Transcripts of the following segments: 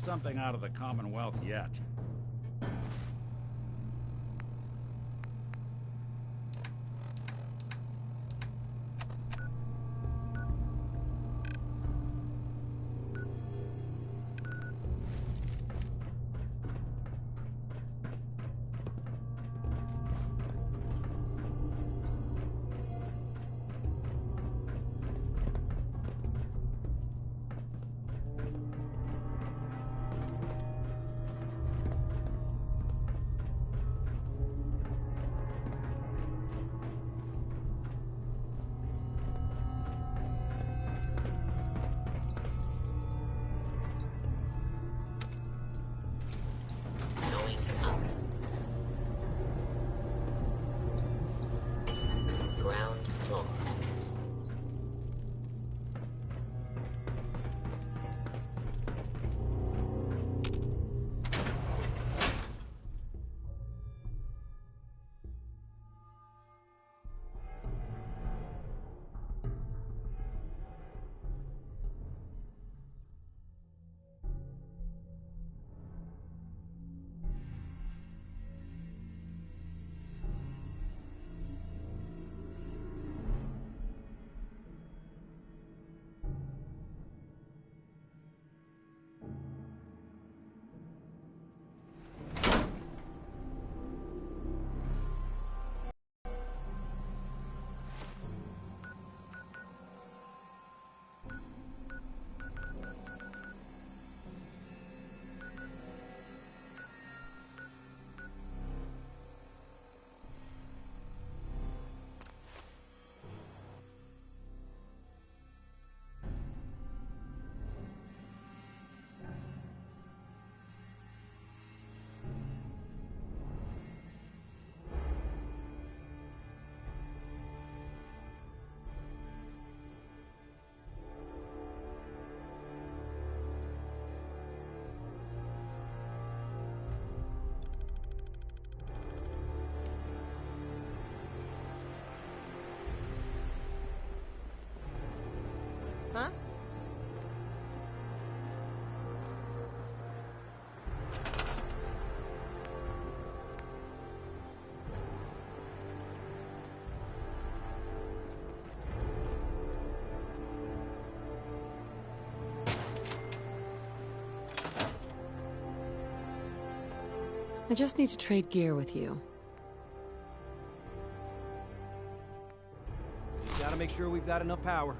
something out of the Commonwealth yet. Huh? I just need to trade gear with you. Just gotta make sure we've got enough power.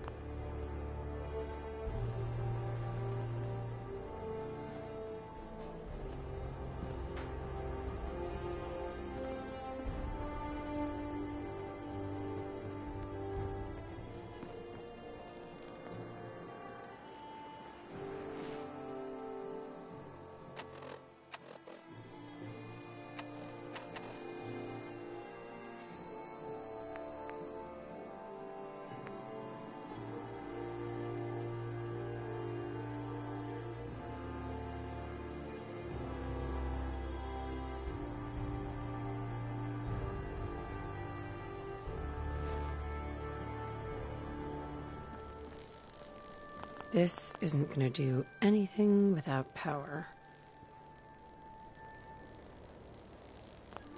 This isn't gonna do anything without power.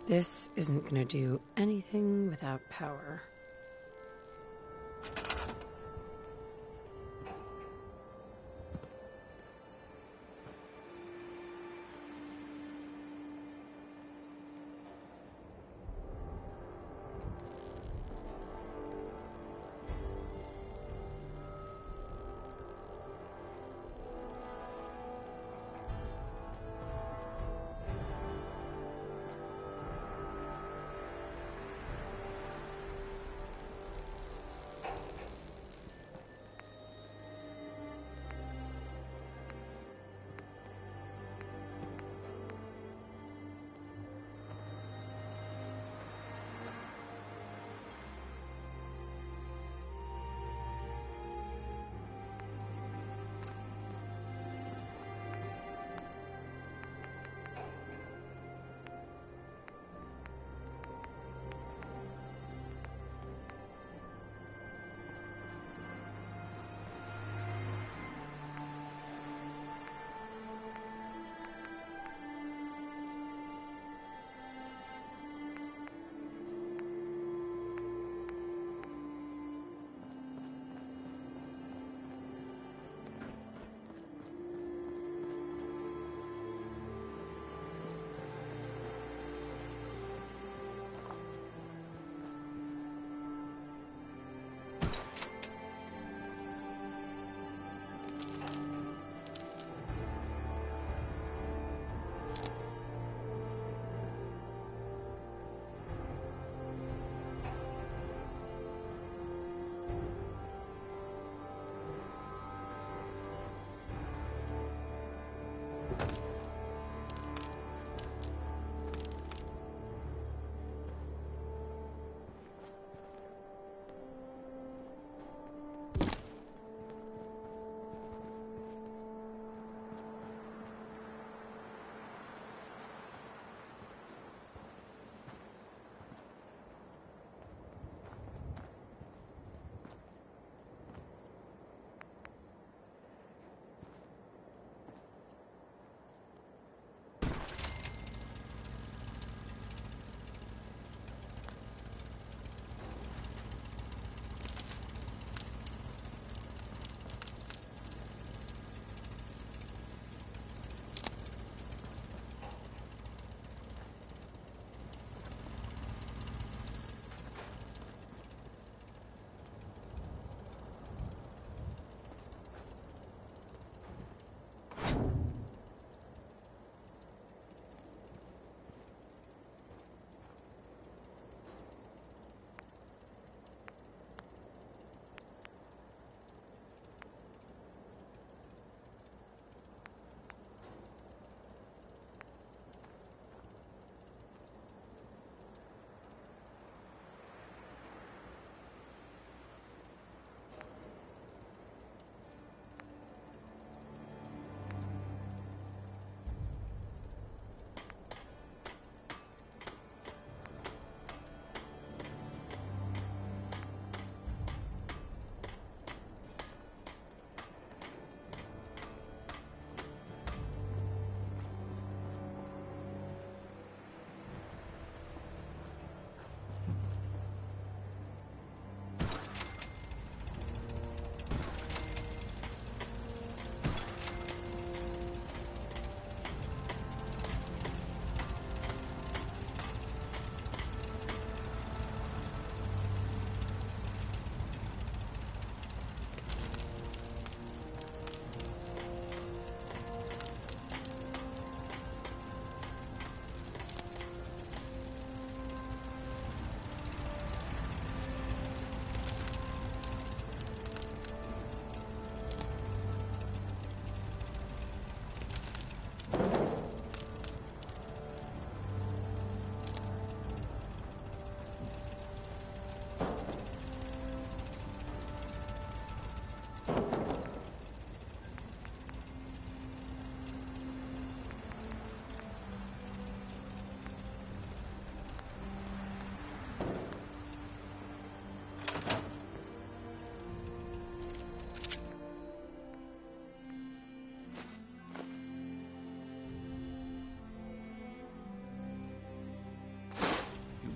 This isn't gonna do anything without power.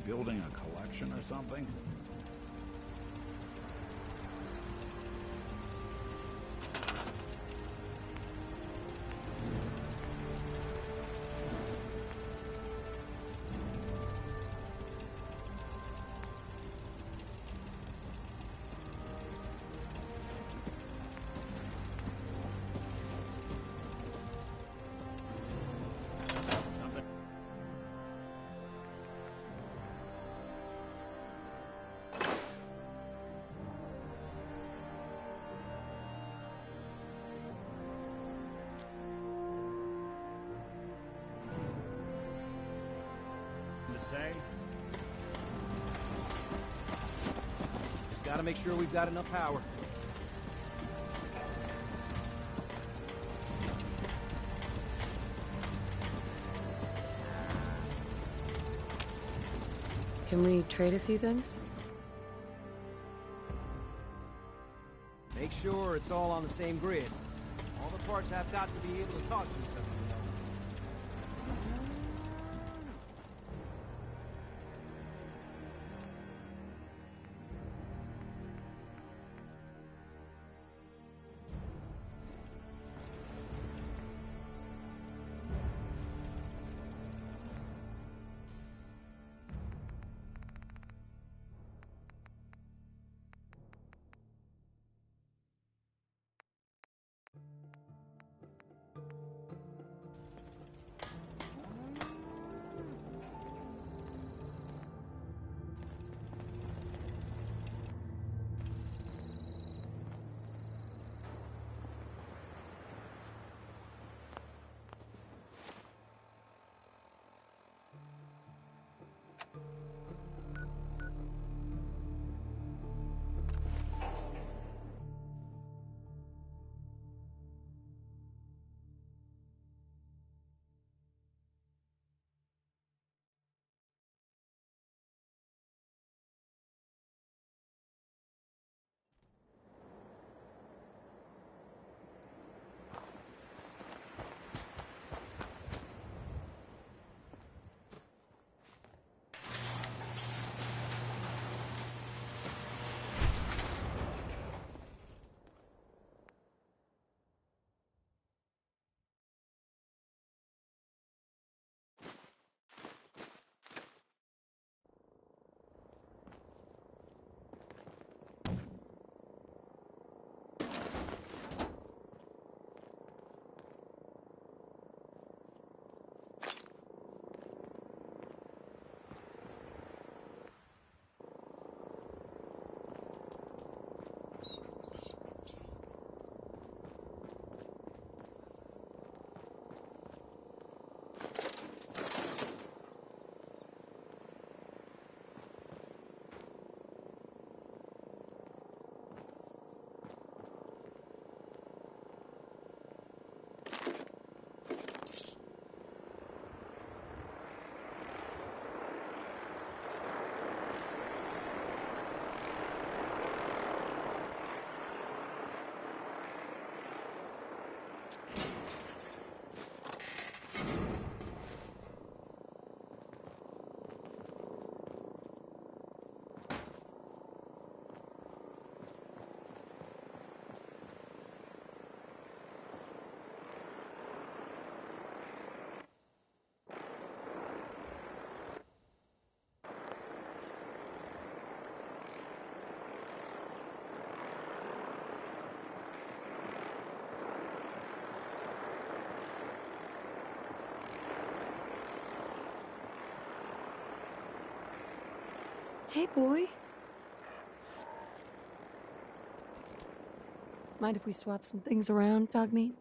building a collection or something? To say? Just gotta make sure we've got enough power. Can we trade a few things? Make sure it's all on the same grid. All the parts have got to be able to talk to each other. Hey, boy. Mind if we swap some things around, Dogmeat?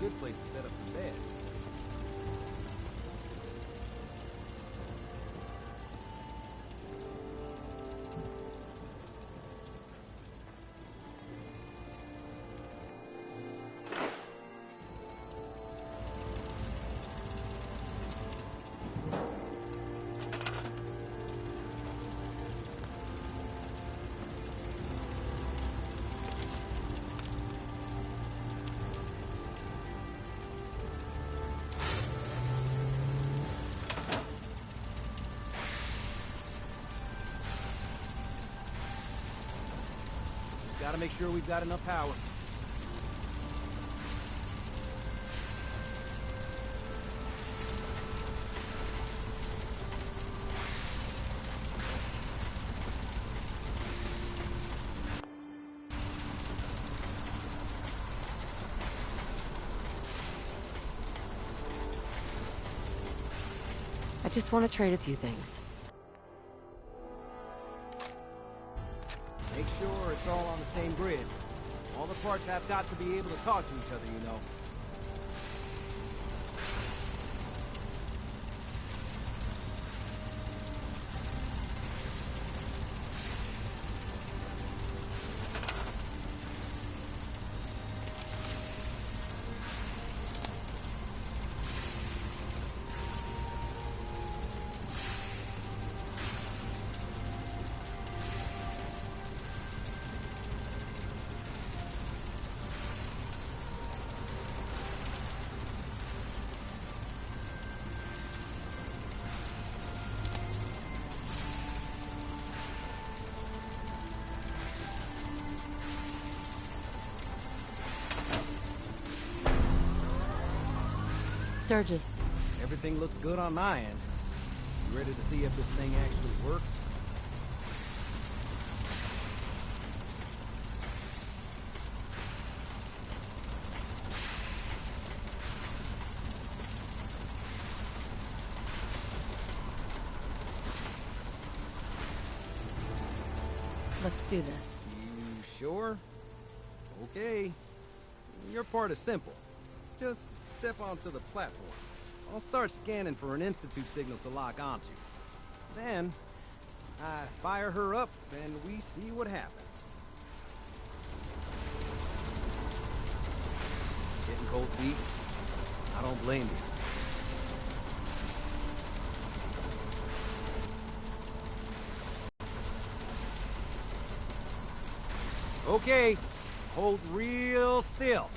good place to set up some beds. Gotta make sure we've got enough power. I just want to trade a few things. Make sure it's all on the same grid. All the parts have got to be able to talk to each other, you know. Sturgis. Everything looks good on my end. You ready to see if this thing actually works? Let's do this. You sure? Okay. Your part is simple. Just step onto the platform. I'll start scanning for an Institute signal to lock onto. Then, I fire her up and we see what happens. Getting cold feet? I don't blame you. Okay, hold real still.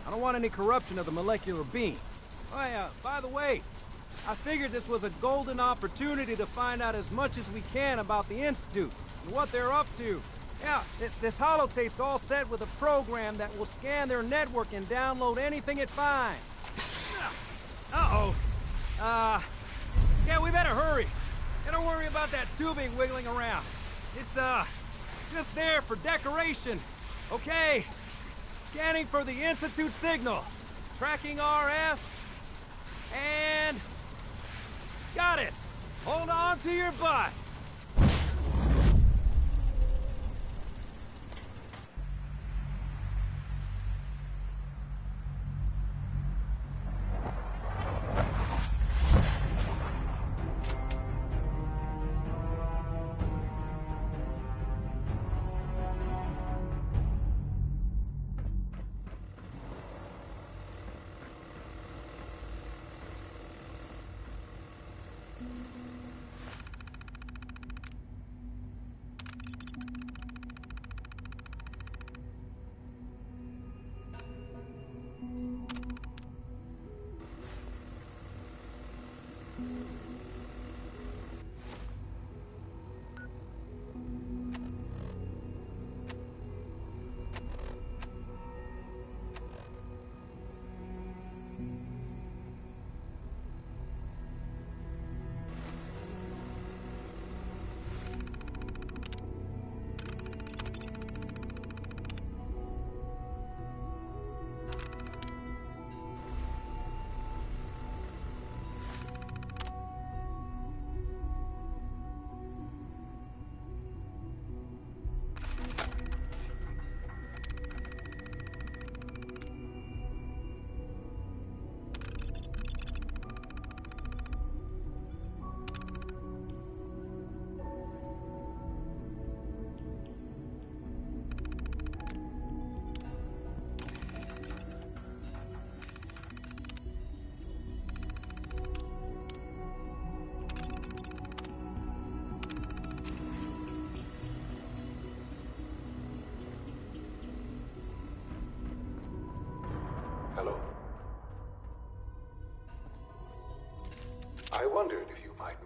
I don't want any corruption of the molecular beam. Oh yeah, by the way, I figured this was a golden opportunity to find out as much as we can about the Institute and what they're up to. Yeah, this holotape's all set with a program that will scan their network and download anything it finds. Uh-oh. Yeah, we better hurry. And don't worry about that tubing wiggling around. It's, just there for decoration. Okay. Scanning for the Institute signal. Tracking RF. And... got it. Hold on to your butt.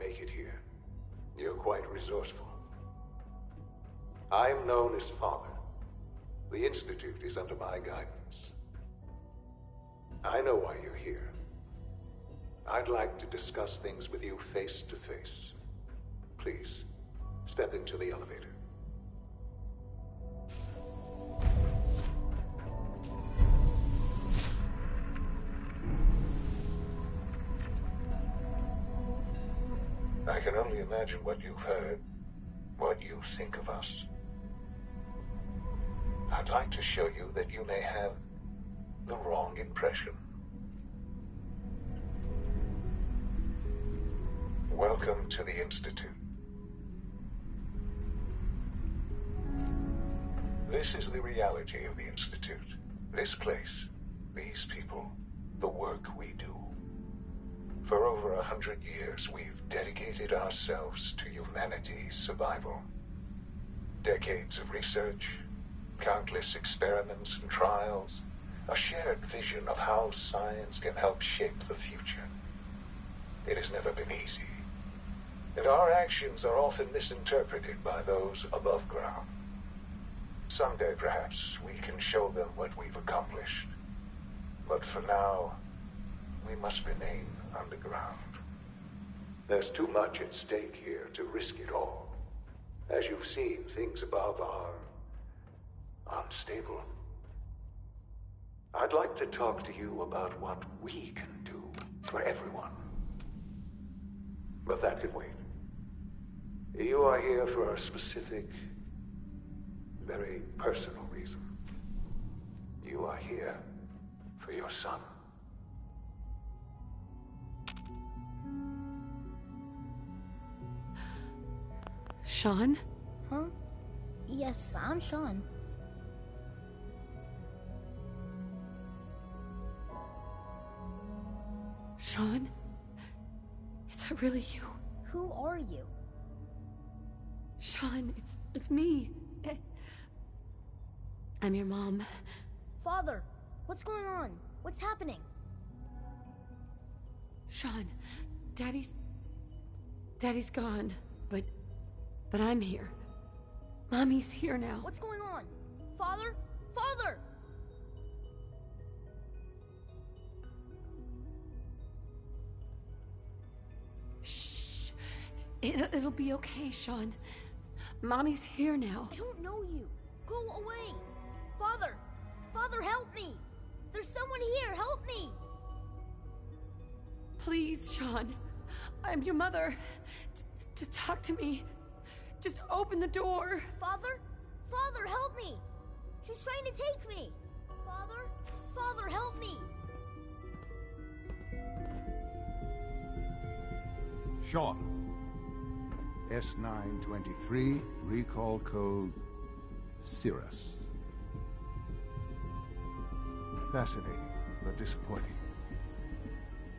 make it here. You're quite resourceful. I'm known as Father. The Institute is under my guidance. I know why you're here. I'd like to discuss things with you face to face. Please, step into the elevator. I can only imagine what you've heard, what you think of us. I'd like to show you that you may have the wrong impression. Welcome to the Institute. This is the reality of the Institute. This place, these people, the work we do. For over 100 years, we've dedicated ourselves to humanity's survival. Decades of research, countless experiments and trials, a shared vision of how science can help shape the future. It has never been easy, and our actions are often misinterpreted by those above ground. Someday, perhaps, we can show them what we've accomplished. But for now, we must remain underground. There's too much at stake here to risk it all. As you've seen, things above are unstable. I'd like to talk to you about what we can do for everyone. But that can wait. You are here for a specific, very personal reason. You are here for your son. Sean? Huh? Yes, I'm Sean. Sean? Is that really you? Who are you? Sean, it's me. I'm your mom. Father, what's going on? What's happening? Sean, Daddy's gone, but I'm here. Mommy's here now. What's going on? Father? Father! Shh. It'll be okay, Sean. Mommy's here now. I don't know you. Go away. Father! Father, help me! There's someone here, help me! Please, Sean. I'm your mother. To talk to me. Just open the door. Father? Father, help me! She's trying to take me! Father? Father, help me! Sean. S923, recall code Cirrus. Fascinating, but disappointing.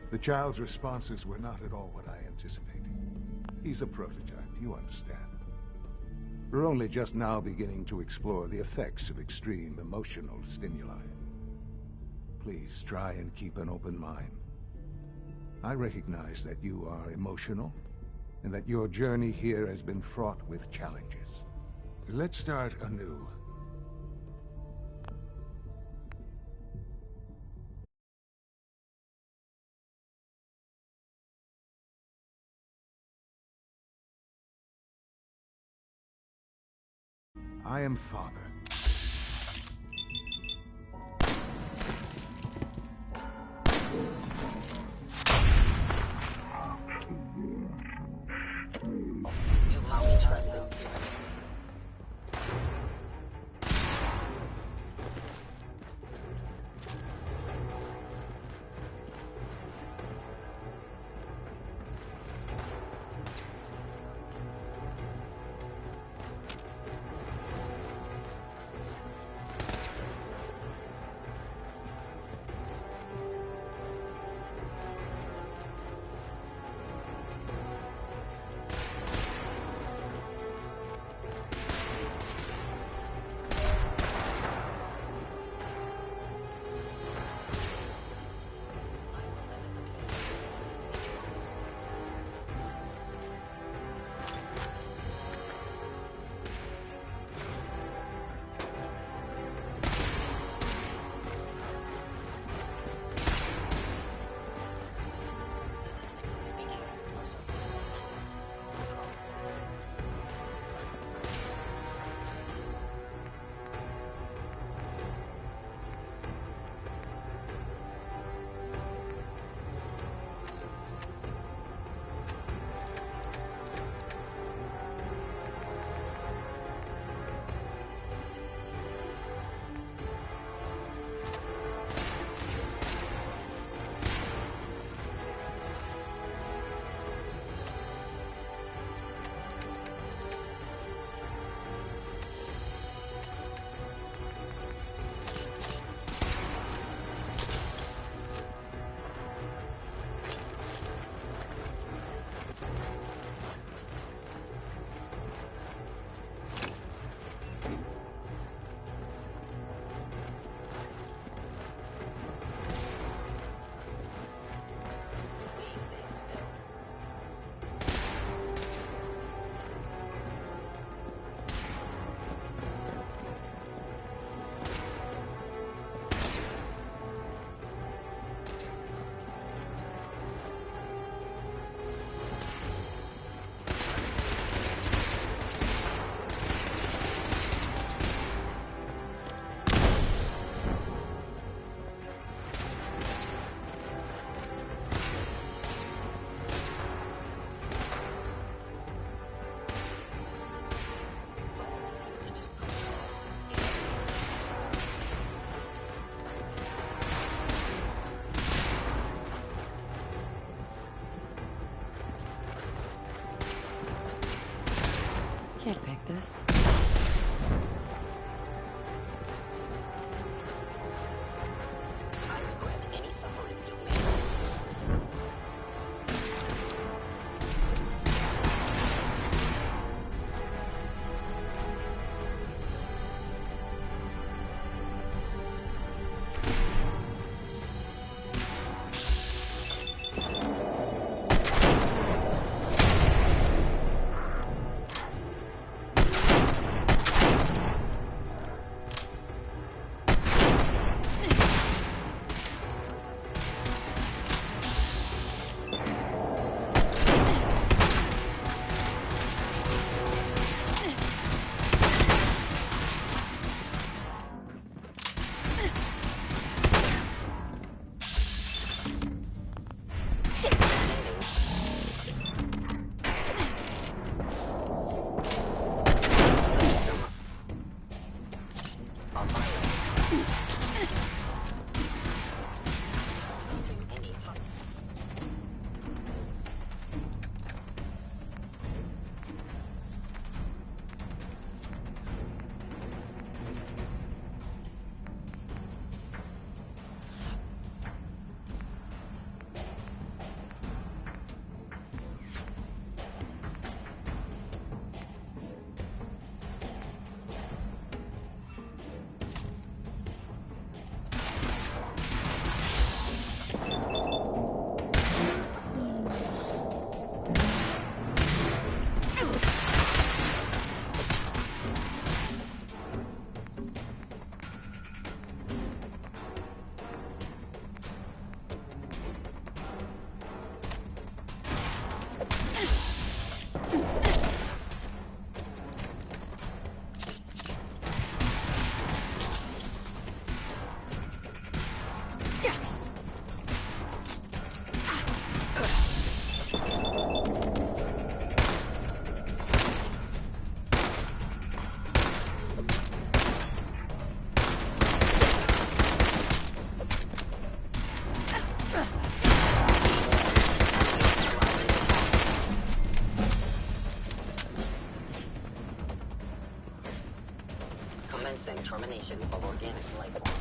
The child's responses were not at all what I anticipated. He's a prototype, you understand. We're only just now beginning to explore the effects of extreme emotional stimuli. Please try and keep an open mind. I recognize that you are emotional, and that your journey here has been fraught with challenges. Let's start anew. I am Father. this. I regret any suffering you may commencing termination of organic life form.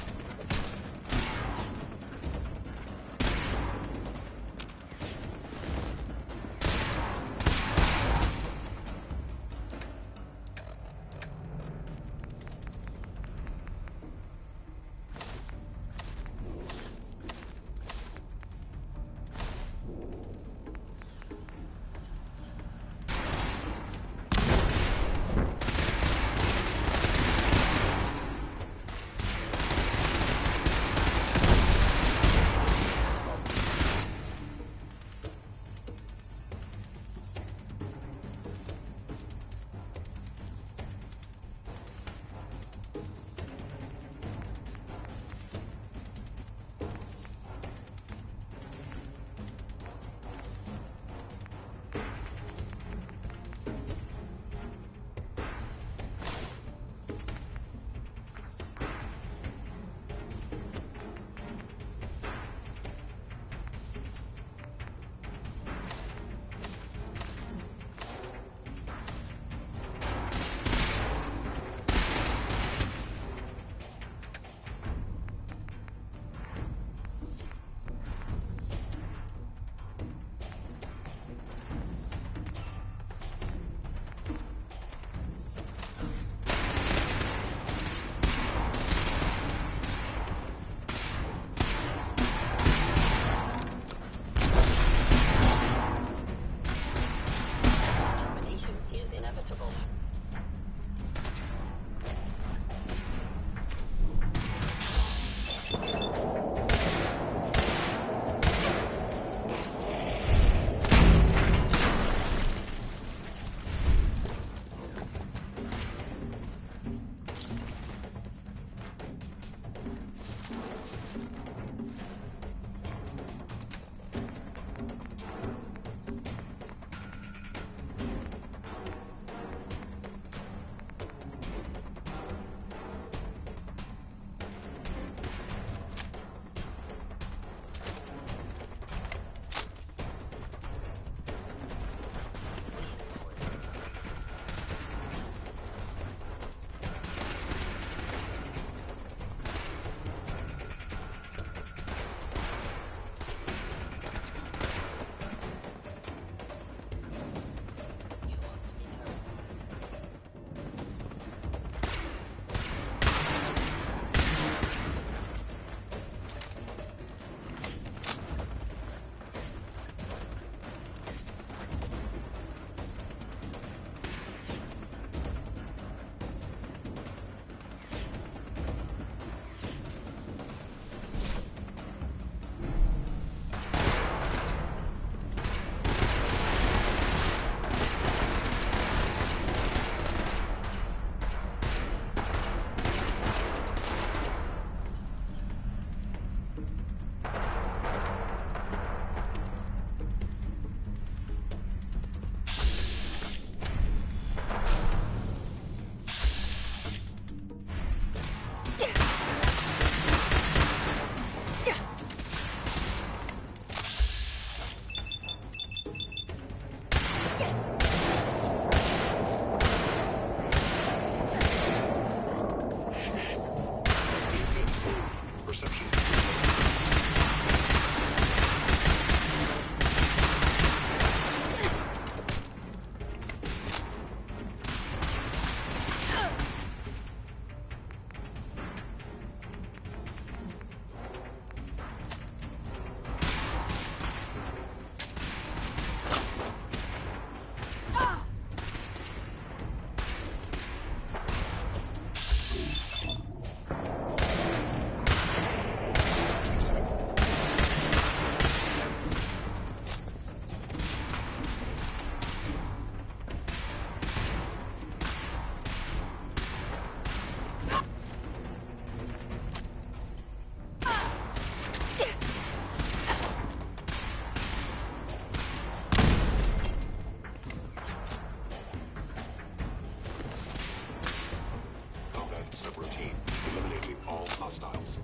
hostiles.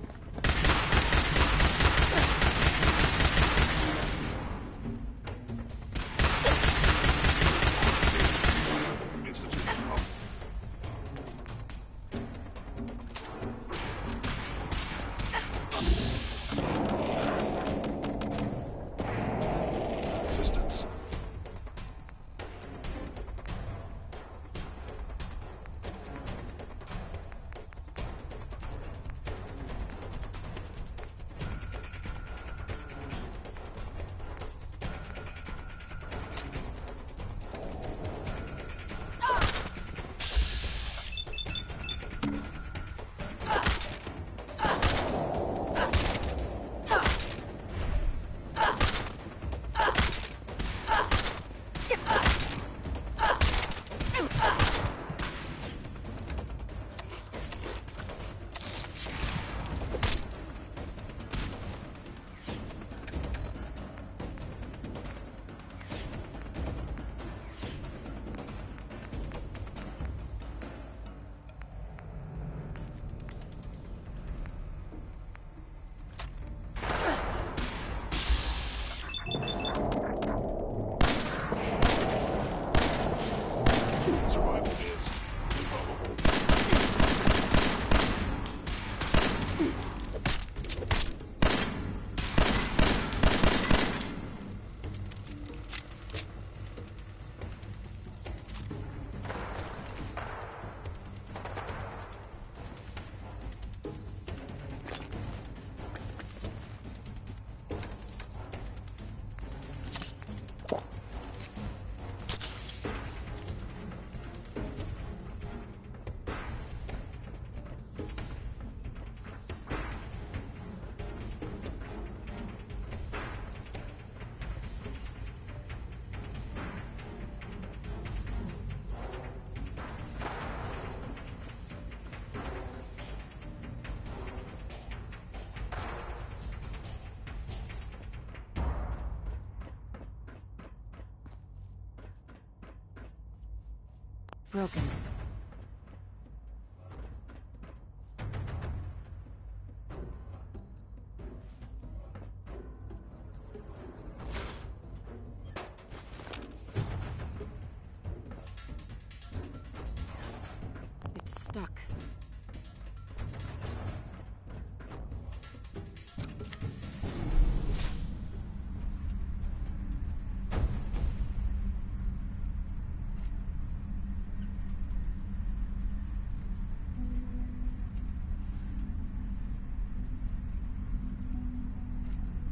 Resistance. Survival is improbable. Broken. It's stuck.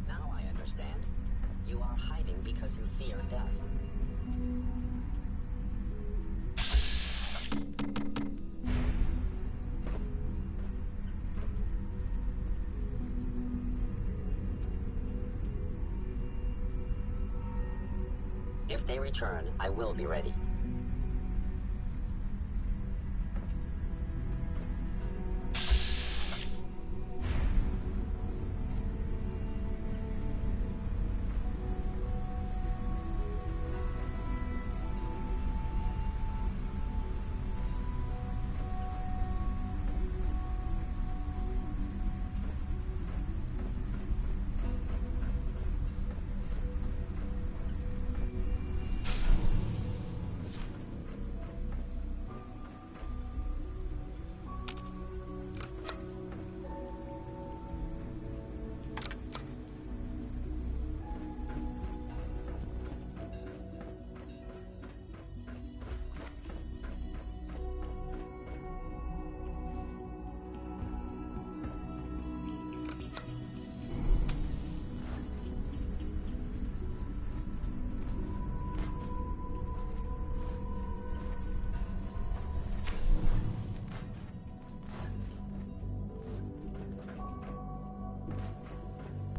Now I understand. You are hiding because you fear death. If they return, I will be ready.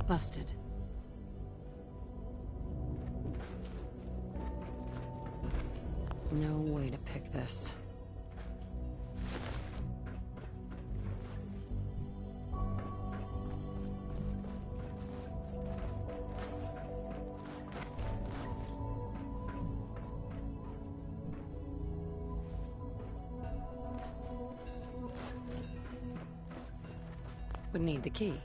Busted. No way to pick this. would need the key.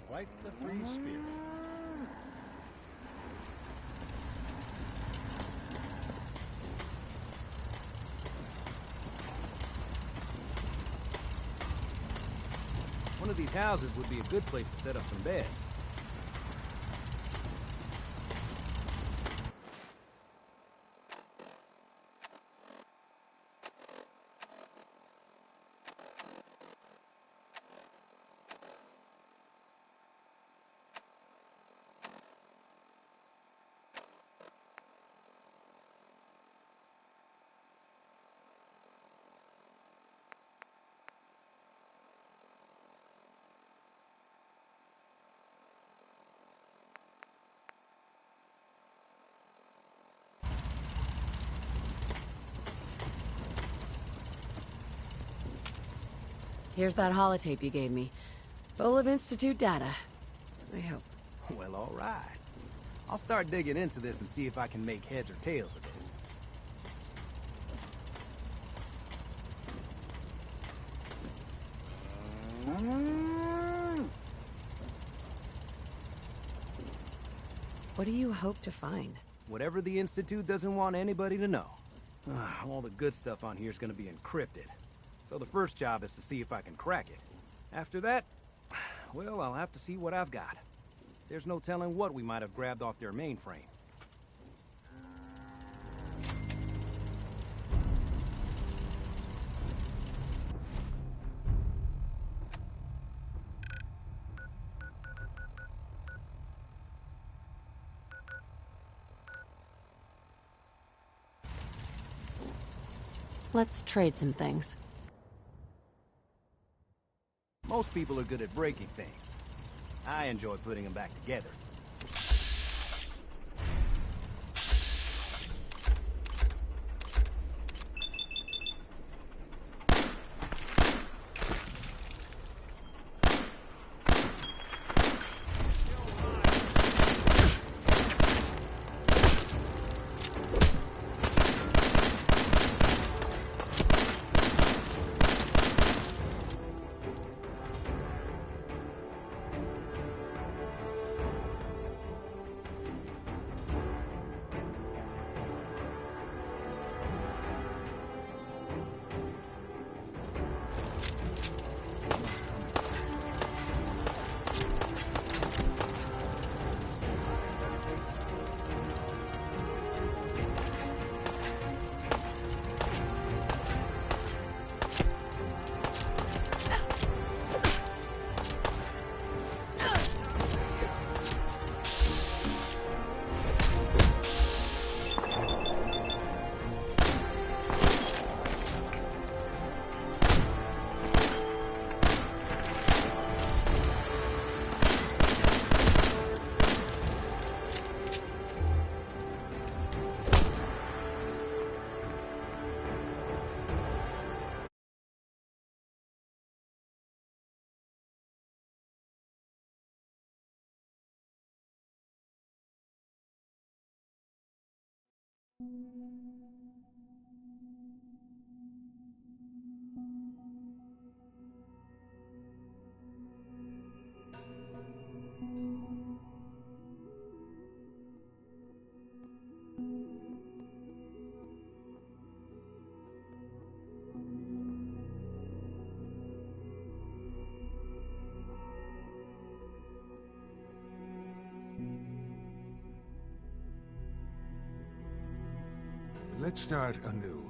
Quite the free spirit. One of these houses would be a good place to set up some beds. Here's that holotape you gave me. Full of Institute data. I hope. Well, all right. I'll start digging into this and see if I can make heads or tails of it. What do you hope to find? Whatever the Institute doesn't want anybody to know. All the good stuff on here is going to be encrypted. So the first job is to see if I can crack it. After that, well, I'll have to see what I've got. There's no telling what we might have grabbed off their mainframe. Let's trade some things. Most people are good at breaking things. I enjoy putting them back together. Let's start anew.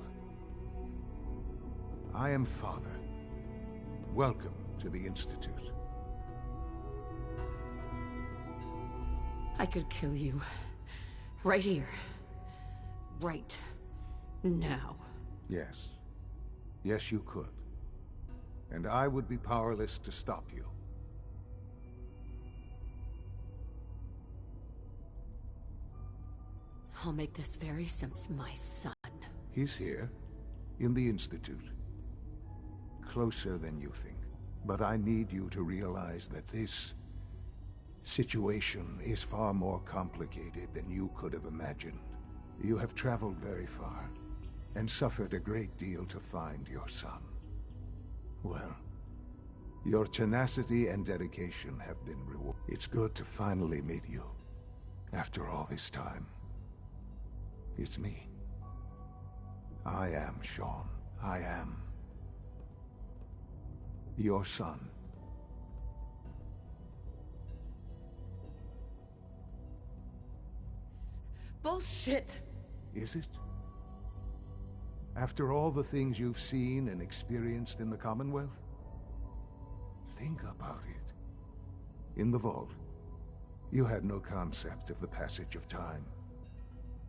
I am Father. Welcome to the Institute. I could kill you. Right here. Right now. Yes. Yes, you could. And I would be powerless to stop you. I'll make this very simple. My son. He's here, in the Institute. Closer than you think. But I need you to realize that this situation is far more complicated than you could have imagined. You have traveled very far, and suffered a great deal to find your son. Well, your tenacity and dedication have been rewarded. It's good to finally meet you, after all this time. It's me. I am Sean. I am your son. Bullshit! Is it? After all the things you've seen and experienced in the Commonwealth? Think about it. In the vault, you had no concept of the passage of time.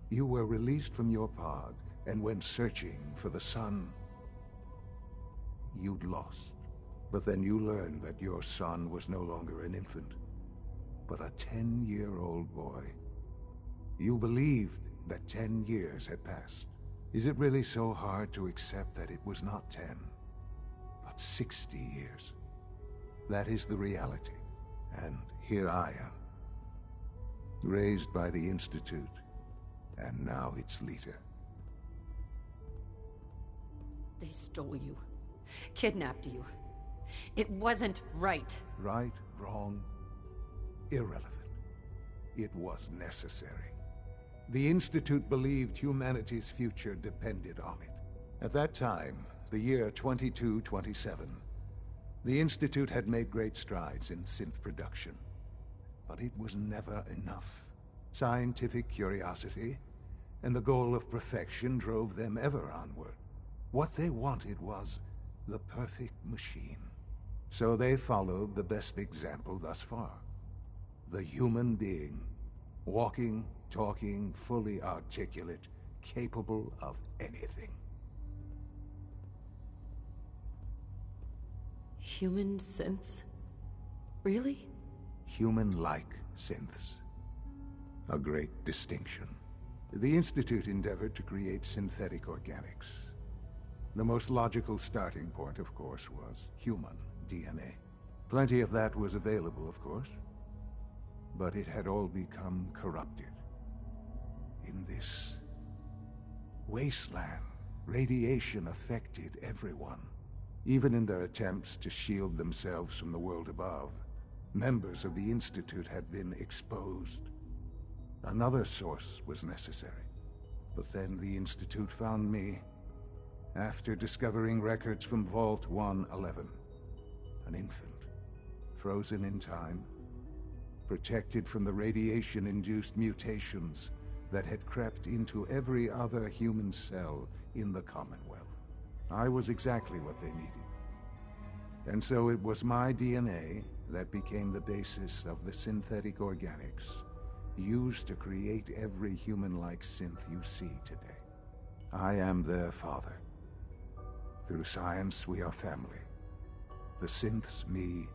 You were released from your pod and went searching for the sun you'd lost. But then you learned that your son was no longer an infant, but a 10-year-old boy. You believed that 10 years had passed. Is it really so hard to accept that it was not 10, but 60 years? That is the reality. And here I am, raised by the Institute, and now its leader. They stole you. Kidnapped you. It wasn't right. Right, wrong, irrelevant. It was necessary. The Institute believed humanity's future depended on it. At that time, the year 2227, the Institute had made great strides in synth production. But it was never enough. Scientific curiosity and the goal of perfection drove them ever onward. What they wanted was the perfect machine. So they followed the best example thus far. The human being. Walking, talking, fully articulate, capable of anything. Human synths? Really? Human-like synths. A great distinction. The Institute endeavored to create synthetic organics. The most logical starting point, of course, was human DNA. Plenty of that was available, of course. But it had all become corrupted. In this wasteland, radiation affected everyone. Even in their attempts to shield themselves from the world above, members of the Institute had been exposed. Another source was necessary. But then the Institute found me after discovering records from Vault 111. An infant, frozen in time, protected from the radiation-induced mutations that had crept into every other human cell in the Commonwealth. I was exactly what they needed. And so it was my DNA that became the basis of the synthetic organics used to create every human-like synth you see today. I am their father. Through science, we are family. The synths, me,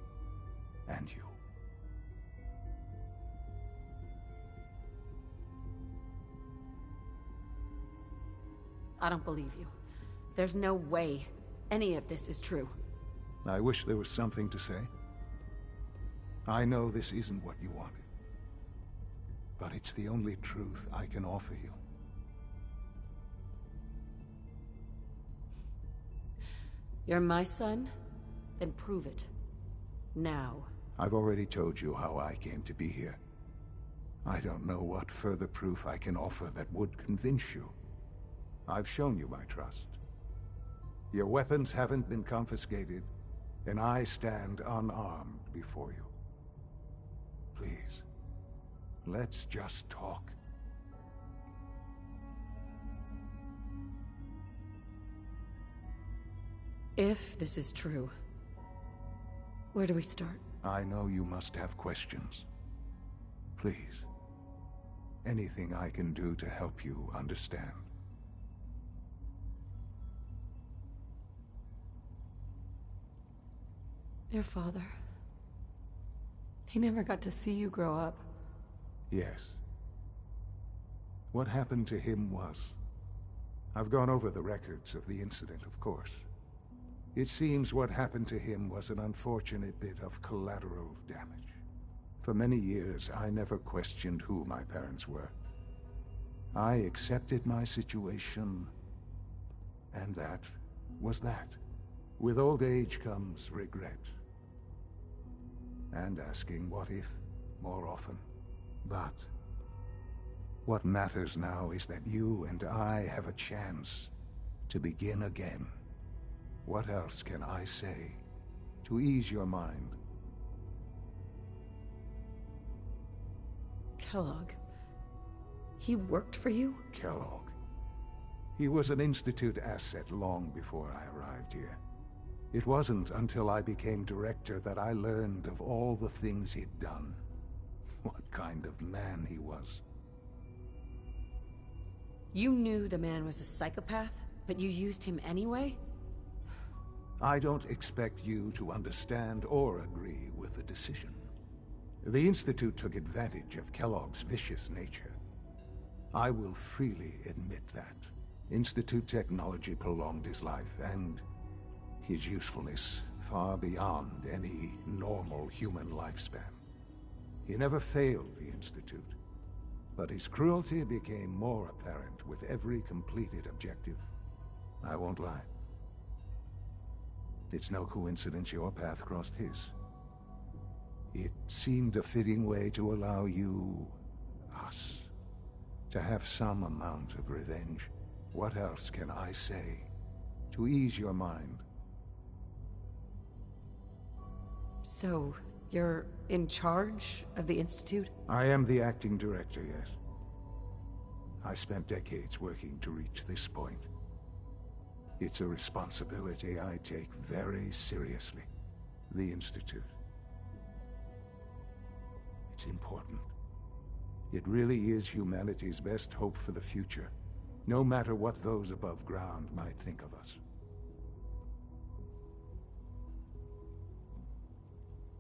and you. I don't believe you. There's no way any of this is true. I wish there was something to say. I know this isn't what you wanted. But it's the only truth I can offer you. You're my son? Then prove it. Now. I've already told you how I came to be here. I don't know what further proof I can offer that would convince you. I've shown you my trust. Your weapons haven't been confiscated, and I stand unarmed before you. Please, let's just talk. If this is true, where do we start? I know you must have questions. Please, anything I can do to help you understand. Your father. He never got to see you grow up. Yes. What happened to him was... I've gone over the records of the incident, of course. It seems what happened to him was an unfortunate bit of collateral damage. For many years, I never questioned who my parents were. I accepted my situation, and that was that. With old age comes regret. And asking what if more often. But what matters now is that you and I have a chance to begin again. What else can I say to ease your mind? Kellogg. He worked for you? Kellogg. He was an Institute asset long before I arrived here. It wasn't until I became director that I learned of all the things he'd done. What kind of man he was. You knew the man was a psychopath, but you used him anyway? I don't expect you to understand or agree with the decision. The Institute took advantage of Kellogg's vicious nature. I will freely admit that. Institute technology prolonged his life, and his usefulness far beyond any normal human lifespan. He never failed the Institute, but his cruelty became more apparent with every completed objective. I won't lie. It's no coincidence your path crossed his. It seemed a fitting way to allow you, us, to have some amount of revenge. What else can I say to ease your mind? So, you're in charge of the Institute? I am the acting director, yes. I spent decades working to reach this point. It's a responsibility I take very seriously. The Institute. It's important. It really is humanity's best hope for the future, no matter what those above ground might think of us.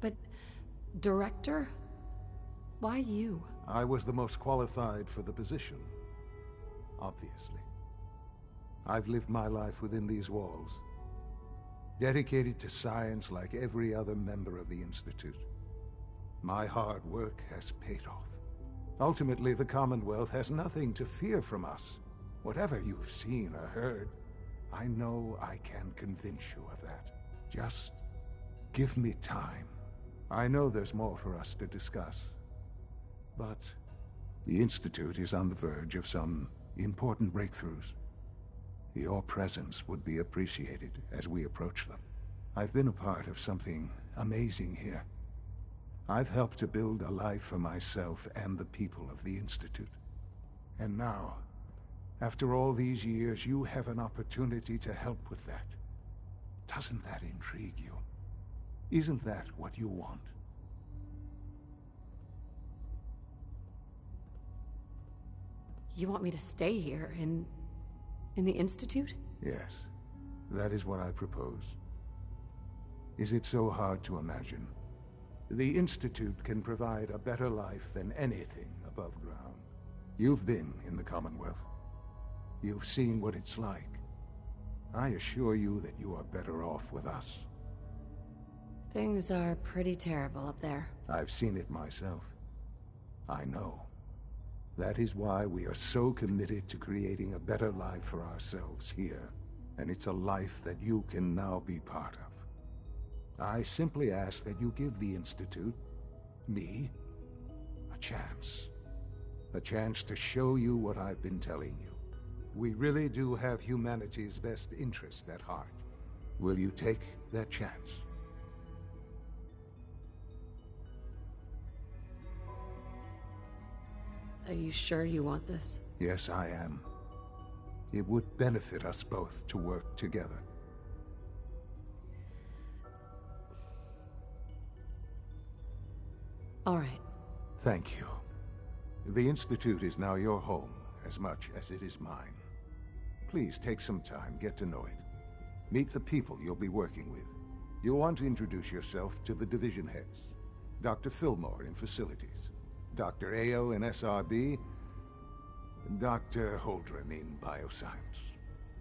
But... director? Why you? I was the most qualified for the position. Obviously. I've lived my life within these walls, dedicated to science like every other member of the Institute. My hard work has paid off. Ultimately, the Commonwealth has nothing to fear from us. Whatever you've seen or heard, I know I can convince you of that. Just give me time. I know there's more for us to discuss. But the Institute is on the verge of some important breakthroughs. Your presence would be appreciated as we approach them. I've been a part of something amazing here. I've helped to build a life for myself and the people of the Institute. And now, after all these years, you have an opportunity to help with that. Doesn't that intrigue you? Isn't that what you want? You want me to stay here, in the Institute? Yes, that is what I propose. Is it so hard to imagine? The Institute can provide a better life than anything above ground. You've been in the Commonwealth. You've seen what it's like. I assure you that you are better off with us. Things are pretty terrible up there. I've seen it myself. I know. That is why we are so committed to creating a better life for ourselves here. And it's a life that you can now be part of. I simply ask that you give the Institute, me, a chance. A chance to show you what I've been telling you. We really do have humanity's best interest at heart. Will you take that chance? Are you sure you want this? Yes, I am. It would benefit us both to work together. All right. Thank you. The Institute is now your home, as much as it is mine. Please take some time, get to know it. Meet the people you'll be working with. You'll want to introduce yourself to the division heads. Dr. Fillmore in Facilities, Dr. Ayo in SRB, Dr. Holdren in Bioscience,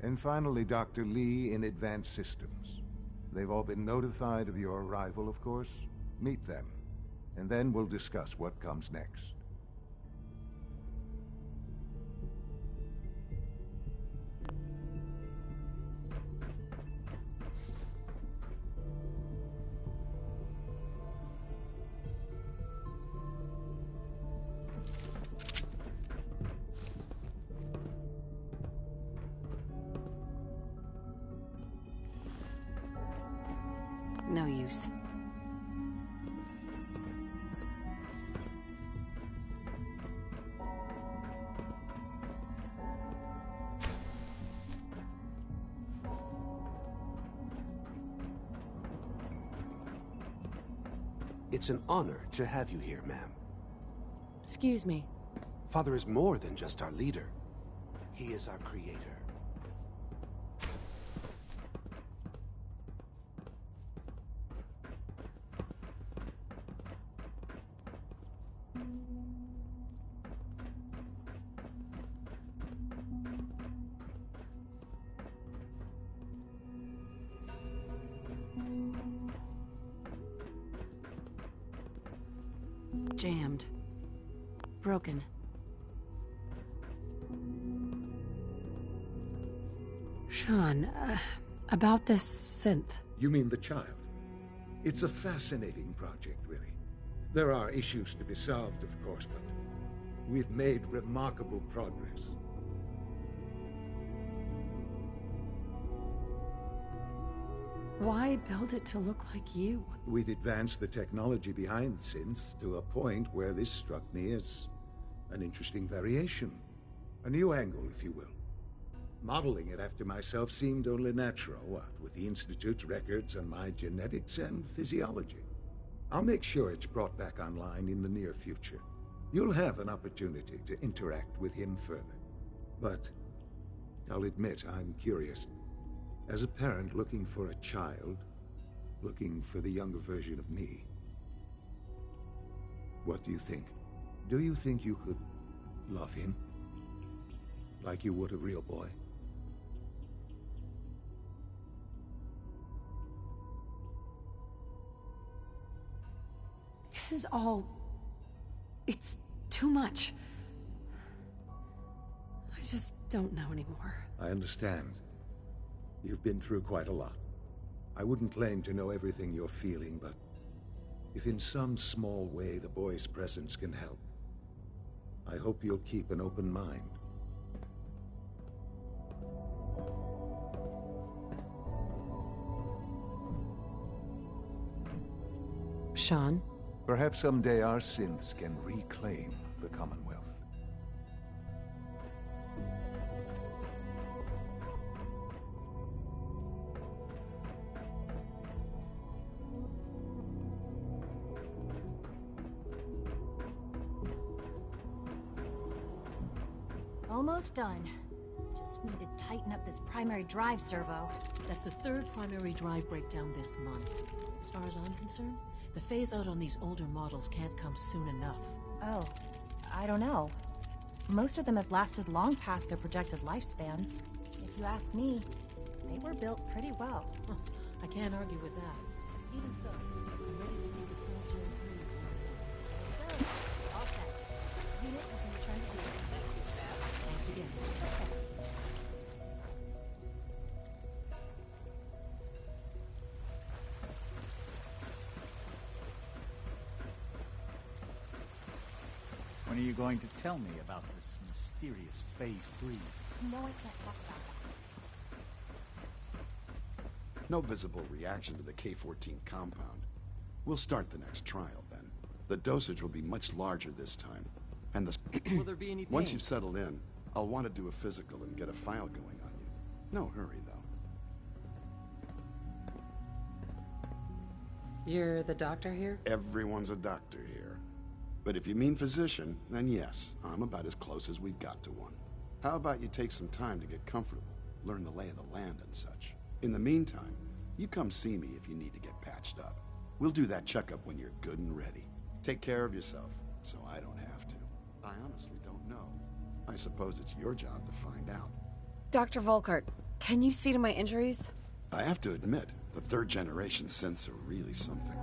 and finally Dr. Lee in Advanced Systems. They've all been notified of your arrival, of course. Meet them, and then we'll discuss what comes next. No use. It's an honor to have you here, ma'am. Excuse me. Father is more than just our leader. He is our creator. Jammed. Broken. Sean, about this synth. You mean the child? It's a fascinating project, really. There are issues to be solved, of course, but we've made remarkable progress. Why build it to look like you? We'd advanced the technology behind synths to a point where this struck me as an interesting variation. A new angle, if you will. Modeling it after myself seemed only natural, what with the Institute's records and my genetics and physiology. I'll make sure it's brought back online in the near future. You'll have an opportunity to interact with him further. But I'll admit I'm curious. As a parent looking for a child, looking for the younger version of me, What do you think? Do you think you could love him? Like you would a real boy? This is all... It's too much. I just don't know anymore. I understand. You've been through quite a lot. I wouldn't claim to know everything you're feeling, but if in some small way the boy's presence can help, I hope you'll keep an open mind. Sean? Perhaps someday our synths can reclaim the Commonwealth. Almost done. Just need to tighten up this primary drive servo. That's the third primary drive breakdown this month. As far as I'm concerned, the phase-out on these older models can't come soon enough. Oh, I don't know. Most of them have lasted long past their projected lifespans. If you ask me, they were built pretty well. I can't argue with that. Even so, I'm ready to see the full turn through. Good. All set. Unit, you can return to duty. Thank you, Beth. Thanks again. Yes. When are you going to tell me about this mysterious Phase 3? No, I can't talk about that. No visible reaction to the K-14 compound. We'll start the next trial, then. The dosage will be much larger this time. And the... Will there be any pain? Once you've settled in, I'll want to do a physical and get a file going on you. No hurry, though. You're the doctor here? Everyone's a doctor here. But if you mean physician, then yes, I'm about as close as we've got to one. How about you take some time to get comfortable, learn the lay of the land and such. In the meantime, you come see me if you need to get patched up. We'll do that checkup when you're good and ready. Take care of yourself, so I don't have to. I honestly don't know. I suppose it's your job to find out. Dr. Volkart, can you see to my injuries? I have to admit, the third-generation synths are really something.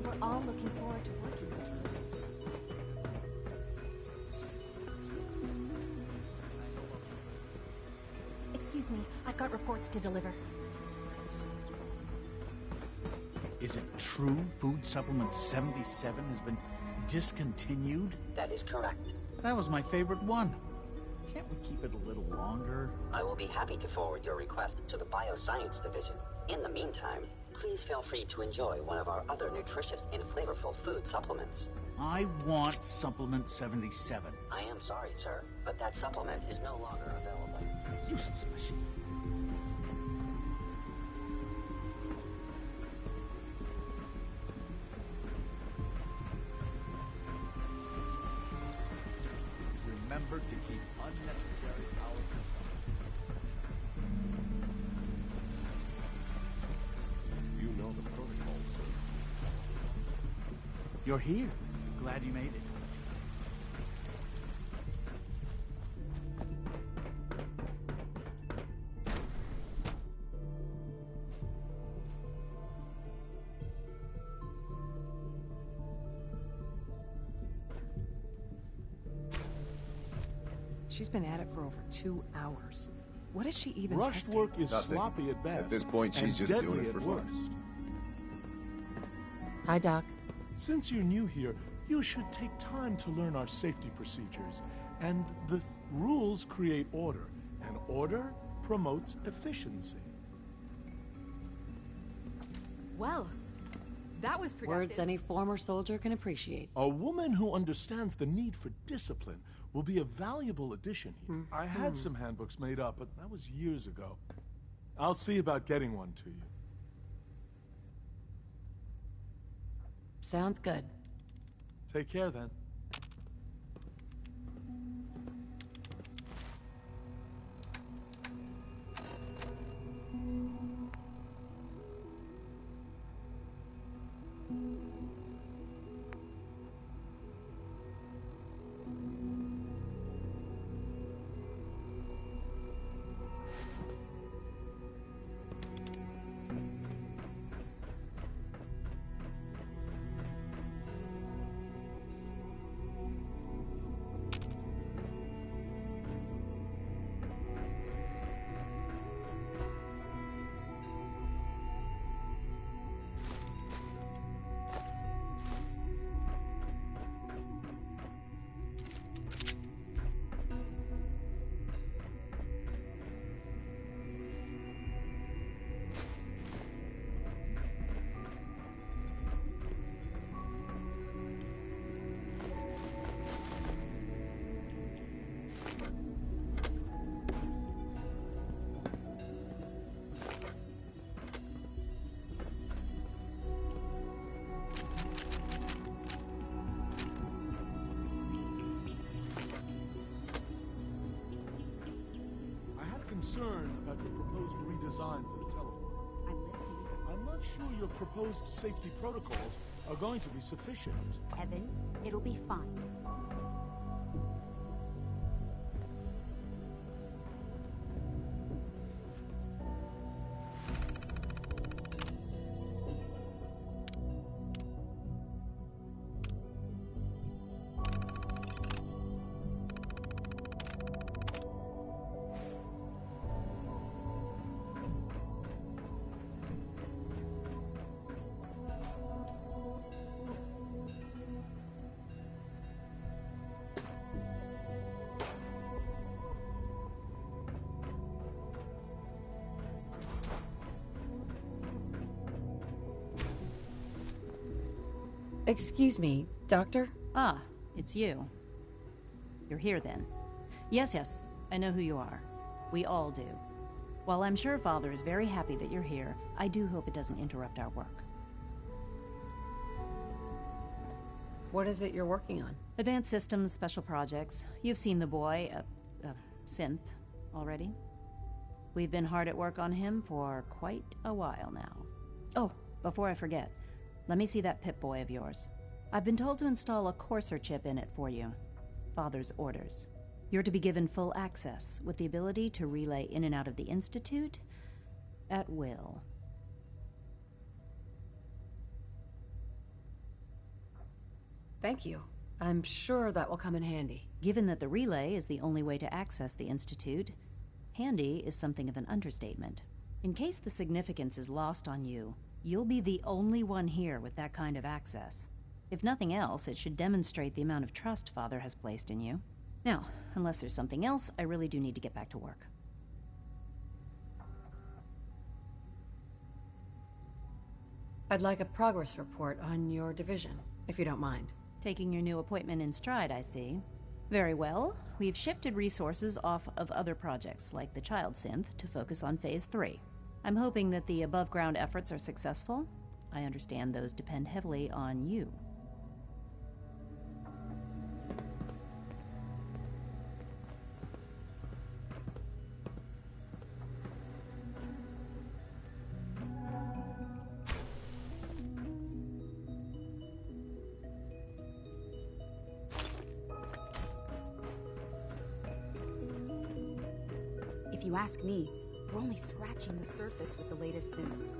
We're all looking forward to working with you. Excuse me, I've got reports to deliver. Is it true Food Supplement 77 has been discontinued? That is correct. That was my favorite one. Can't we keep it a little longer? I will be happy to forward your request to the Bioscience Division. In the meantime, please feel free to enjoy one of our other nutritious and flavorful food supplements. I want Supplement 77. I am sorry, sir, but that supplement is no longer available. Useless machine. Remember to keep unnecessary power consumption. You know the protocol, sir. You're here. Glad you made it. She's been at it for over 2 hours. What is she even Rushed testing? work is Nothing. sloppy at best. At this point, she's and just doing deadly it for at fun. worst. Hi, Doc. Since you're new here, you should take time to learn our safety procedures. And the rules create order, and order promotes efficiency. Well, that was productive. Words any former soldier can appreciate. A woman who understands the need for discipline will be a valuable addition here. I had some handbooks made up, but that was years ago. I'll see about getting one to you. Sounds good. Take care, then. concern about your proposed redesign for the teleporter. I'm listening. I'm not sure your proposed safety protocols are going to be sufficient. Evan, it'll be fine. Excuse me, Doctor? Ah, it's you. You're here then. Yes, I know who you are. We all do. While I'm sure Father is very happy that you're here, I do hope it doesn't interrupt our work. What is it you're working on? Advanced systems, special projects. You've seen the boy, Synth, already. We've been hard at work on him for quite a while now. Oh, before I forget, let me see that Pip-Boy of yours. I've been told to install a Courser chip in it for you. Father's orders. You're to be given full access, with the ability to relay in and out of the Institute at will. Thank you. I'm sure that will come in handy. Given that the relay is the only way to access the Institute, handy is something of an understatement. In case the significance is lost on you, you'll be the only one here with that kind of access. If nothing else, it should demonstrate the amount of trust Father has placed in you. Now, unless there's something else, I really do need to get back to work. I'd like a progress report on your division, if you don't mind. Taking your new appointment in stride, I see. Very well. We've shifted resources off of other projects, like the Child Synth, to focus on Phase 3. I'm hoping that the above-ground efforts are successful. I understand those depend heavily on you. If you ask me, we're only scratching the surface with the latest synths.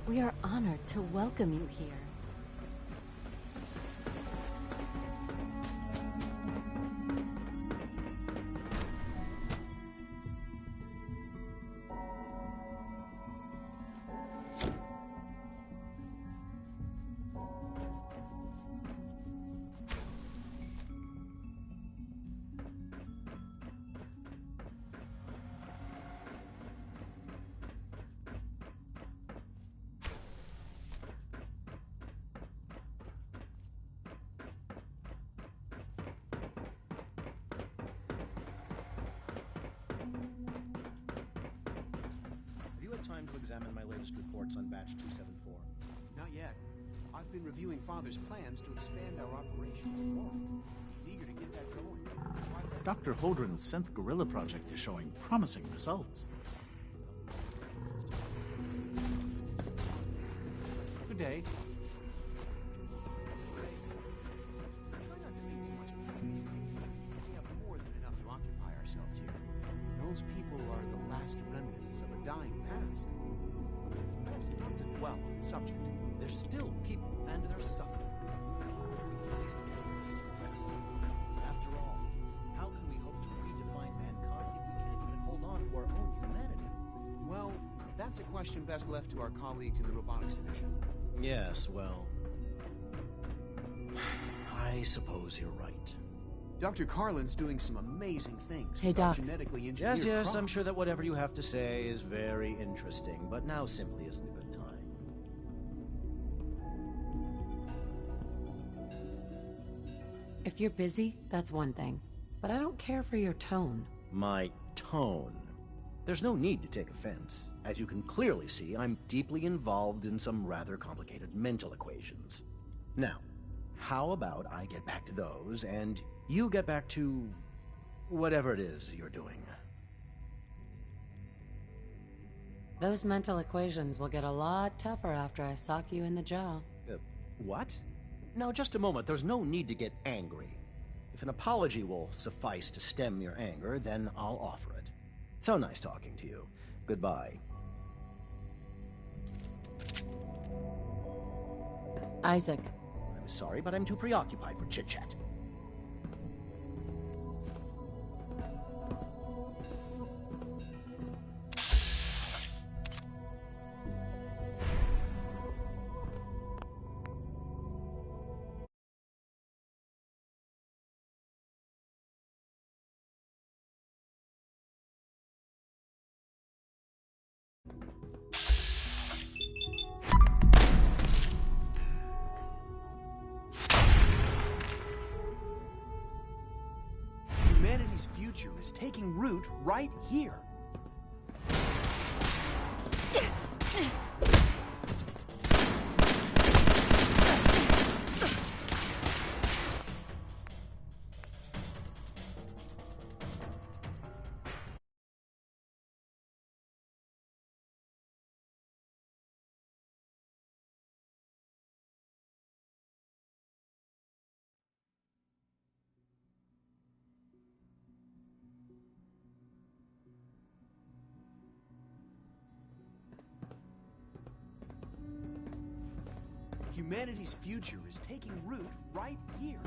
We are honored to welcome you here. Time to examine my latest reports on Batch 274. Not yet. I've been reviewing Father's plans to expand our operations more. He's eager to get that going. Dr. Holdren's synth guerrilla project is showing promising results. day. Try not to think too much about it. We have more than enough to occupy ourselves here. Those people are the last remnants of a dying past. It's best not to dwell on the subject. They're still people, and they're suffering. After all, how can we hope to redefine mankind if we can't even hold on to our own humanity? Well, that's a question best left to our colleagues in the robotics division. Yes, well... I suppose you're right. Dr. Carlin's doing some amazing things. Hey, with our Doc. genetically engineered Yes, I'm crops. sure that whatever you have to say is very interesting, but now simply isn't a good time. If you're busy, that's one thing. But I don't care for your tone. My tone. There's no need to take offense. As you can clearly see, I'm deeply involved in some rather complicated mental equations. Now, how about I get back to those, and you get back to whatever it is you're doing. Those mental equations will get a lot tougher after I sock you in the jaw. What? Now, just a moment. There's no need to get angry. If an apology will suffice to stem your anger, then I'll offer it. So nice talking to you. Goodbye. Isaac. I'm sorry, but I'm too preoccupied for chit-chat. Humanity's future is taking root right here. Humanity's future is taking root right here.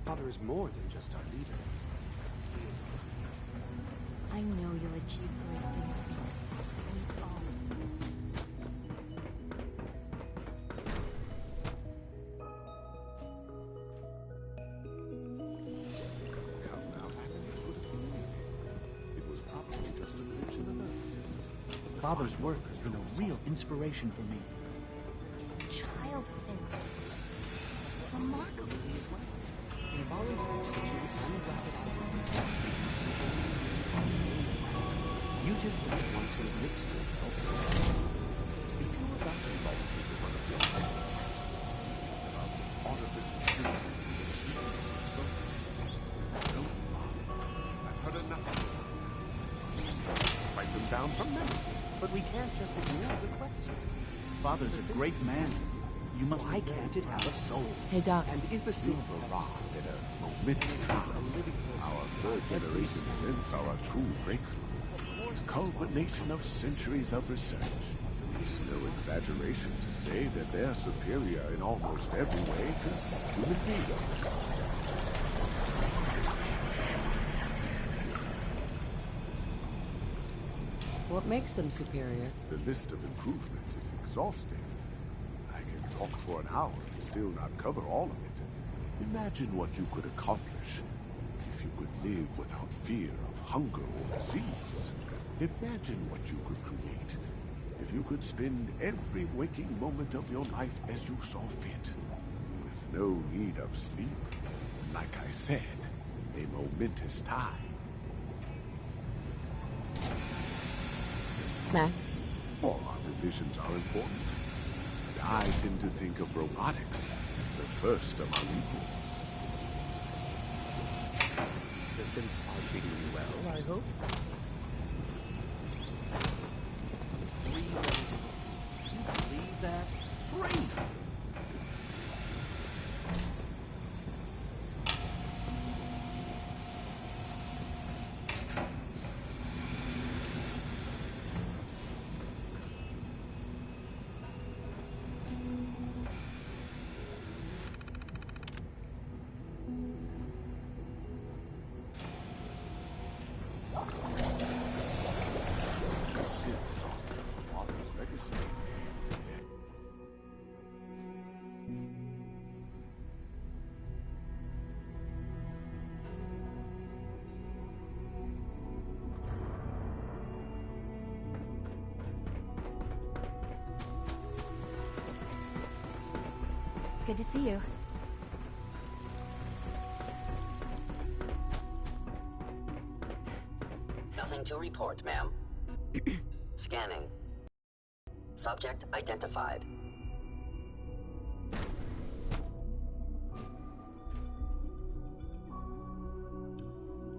Father is more than just our leader. I know you'll achieve great things. We all It was probably just a glitch in the nerve system. Father's work has been a real inspiration for me. Child syndrome. Remarkable. You just don't want to admit to yourself. If you were about to invite me to one of your Artificial humans in the Don't bother. I've heard enough of them. Write them down from memory. But we can't just ignore the question. Father's a great man. You must. Why can't it have a soul? Hey, Doc. And if a silver rock that are momentous, our third generation sense our true breakthrough. Culmination of centuries of research. It's no exaggeration to say that they're superior in almost every way to human beings. What makes them superior? The list of improvements is exhaustive. I can talk for an hour and still not cover all of it. Imagine what you could accomplish if you could live without fear of hunger or disease. Imagine what you could create if you could spend every waking moment of your life as you saw fit, with no need of sleep, Like I said, a momentous time. Max? All our divisions are important. But I tend to think of robotics as the first among equals. The synths are treating you well, I hope? Three levels of approval. Can you believe that? 3! Good to see you. Nothing to report, ma'am. Scanning. Subject identified.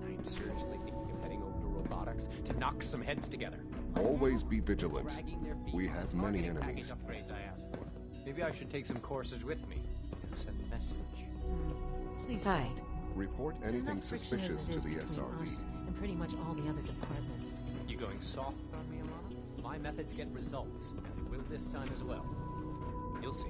I'm seriously thinking of heading over to robotics to knock some heads together. Always be vigilant. We have many enemies. Upgrades I asked for. Maybe I should take some courses with me and send a message. Please Hi. Report anything suspicious to the SRB. And pretty much all the other departments. You going soft on me, Alana? My methods get results, and they will this time as well. You'll see.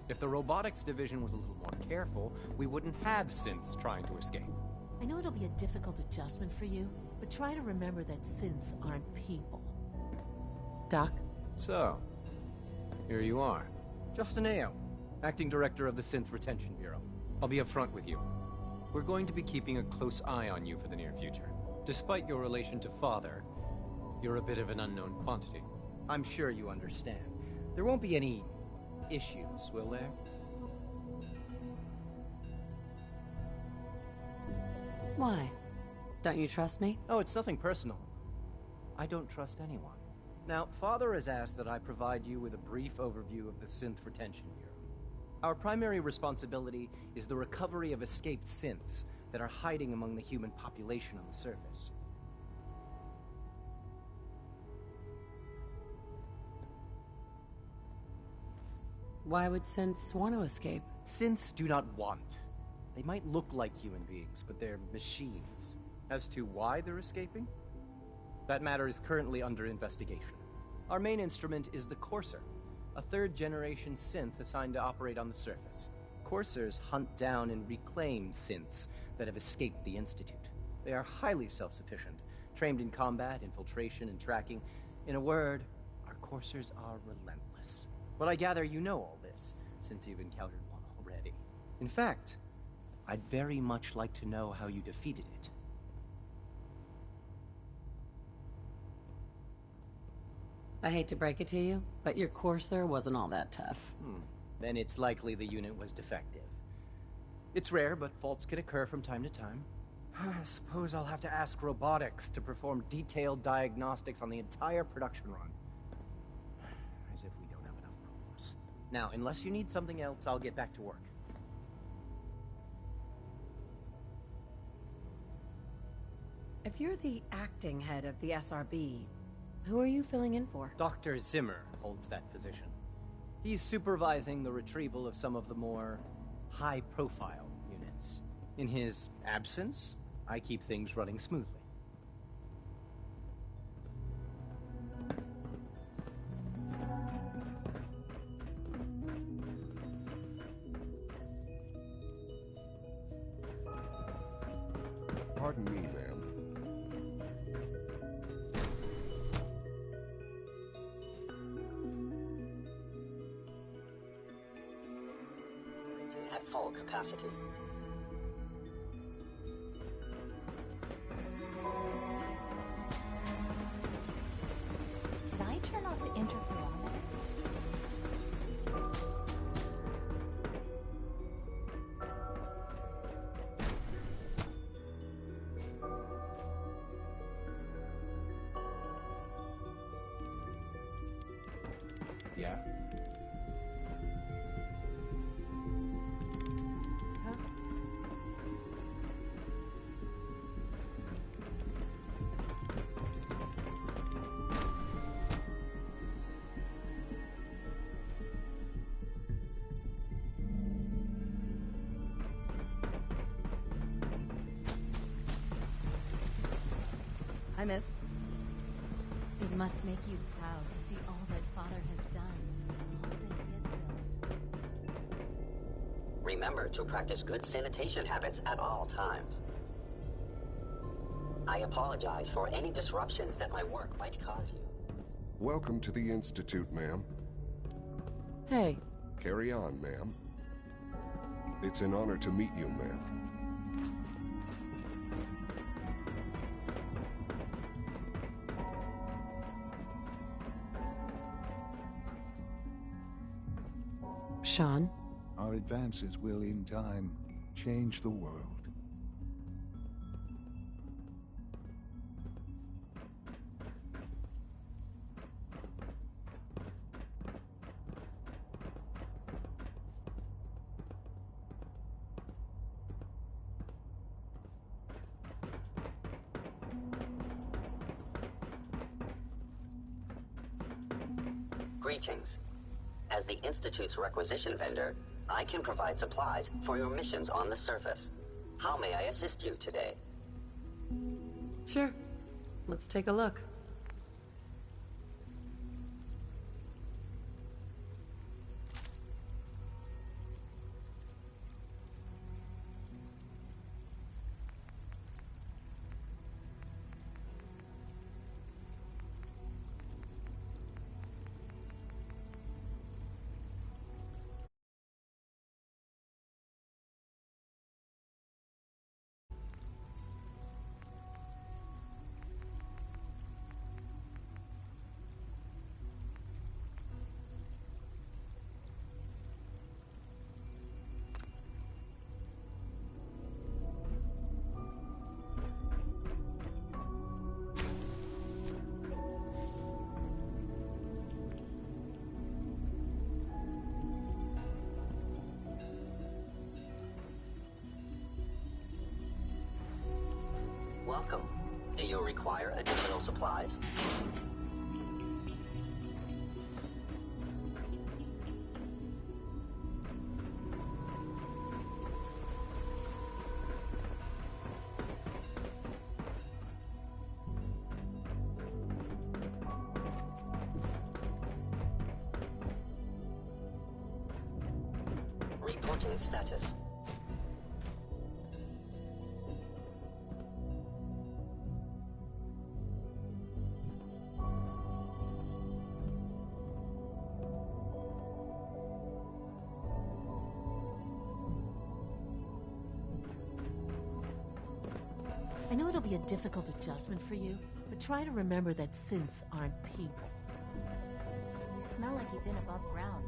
If the robotics division was a little more careful, we wouldn't have synths trying to escape. I know it'll be a difficult adjustment for you, but try to remember that synths aren't people. Doc? So, here you are. Justin Ayo, Acting Director of the Synth Retention Bureau. I'll be upfront with you. We're going to be keeping a close eye on you for the near future. Despite your relation to Father, you're a bit of an unknown quantity. I'm sure you understand. There won't be any issues, will there? Why? Don't you trust me? Oh, it's nothing personal. I don't trust anyone. Now, Father has asked that I provide you with a brief overview of the Synth Retention Bureau. Our primary responsibility is the recovery of escaped synths that are hiding among the human population on the surface. Why would synths want to escape? Synths do not want. They might look like human beings, but they're machines. As to why they're escaping? That matter is currently under investigation. Our main instrument is the Courser, a third-generation synth assigned to operate on the surface. Coursers hunt down and reclaim synths that have escaped the Institute. They are highly self-sufficient, trained in combat, infiltration, and tracking. In a word, our Coursers are relentless. But I gather you know all this, since you've encountered one already. In fact, I'd very much like to know how you defeated it. I hate to break it to you, but your Courser wasn't all that tough. Then it's likely the unit was defective. It's rare, but faults can occur from time to time. I suppose I'll have to ask robotics to perform detailed diagnostics on the entire production run. As if we don't have enough problems. Now, unless you need something else, I'll get back to work. If you're the acting head of the SRB, who are you filling in for? Dr. Zimmer holds that position. He's supervising the retrieval of some of the more high-profile units. In his absence, I keep things running smoothly. Pardon me, ma'am. At full capacity. Did I turn off the interferometer? Yeah? Hi, miss. It must make you proud to see all that Father has done, all that he has built. Remember to practice good sanitation habits at all times. I apologize for any disruptions that my work might cause you. Welcome to the Institute, ma'am. Hey. Carry on, ma'am. It's an honor to meet you, ma'am. Sean? Our advances will, in time, change the world. Greetings. As the Institute's requisition vendor, I can provide supplies for your missions on the surface. How may I assist you today? Sure. Let's take a look. Welcome. Do you require additional supplies? Reporting status. I know it'll be a difficult adjustment for you, but try to remember that synths aren't people. You smell like you've been above ground.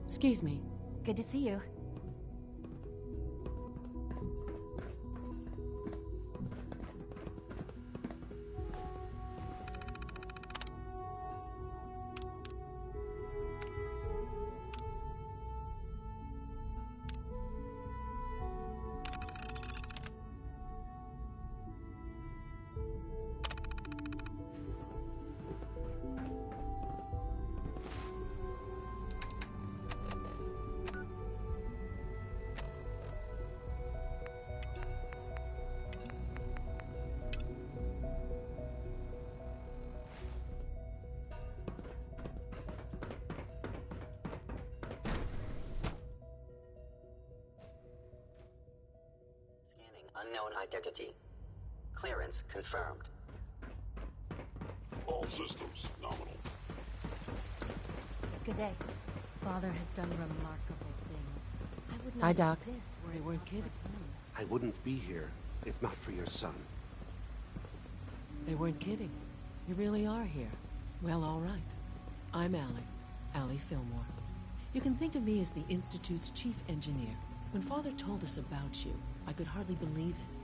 Excuse me. Good to see you. Unknown identity. Clearance confirmed. All systems nominal. Good day. Father has done remarkable things. I would not Hi, Doc. exist were They it weren't not for kidding. him. I wouldn't be here if not for your son. They weren't kidding. You really are here. Well, all right. I'm Allie Fillmore. You can think of me as the Institute's chief engineer. When Father told us about you, I could hardly believe it.